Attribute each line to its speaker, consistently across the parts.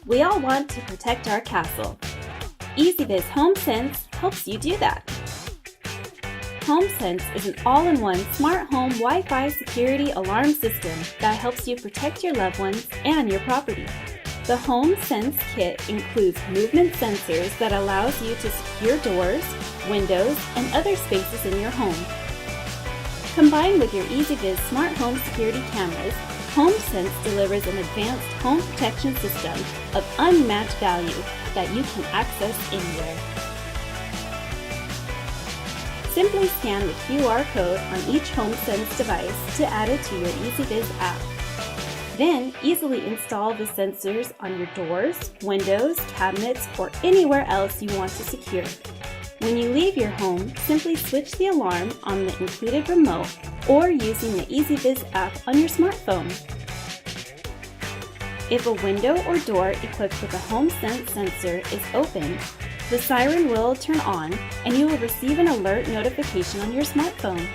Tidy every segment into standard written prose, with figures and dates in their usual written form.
Speaker 1: We all want to protect our castle. EZVIZ HomeSense helps you do that. HomeSense is an all-in-one smart home Wi-Fi security alarm system that helps you protect your loved ones and your property. The HomeSense kit includes movement sensors that allows you to secure doors, windows, and other spaces in your home. Combined with your EZVIZ smart home security cameras, HomeSense delivers an advanced home protection system of unmatched value that you can access anywhere. Simply scan the QR code on each HomeSense device to add it to your EZVIZ app. Then easily install the sensors on your doors, windows, cabinets, or anywhere else you want to secure. When you leave your home, simply switch the alarm on the included remote or using the EZVIZ app on your smartphone. If a window or door equipped with a HomeSense sensor is open, the siren will turn on and you will receive an alert notification on your smartphone.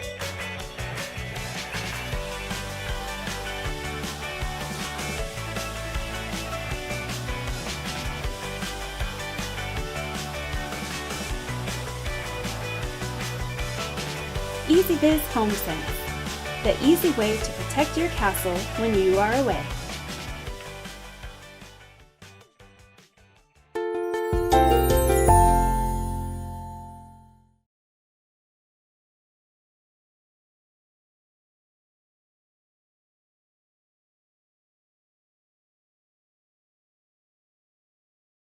Speaker 1: EZVIZ HomeSense, the easy way to protect your castle when you are away.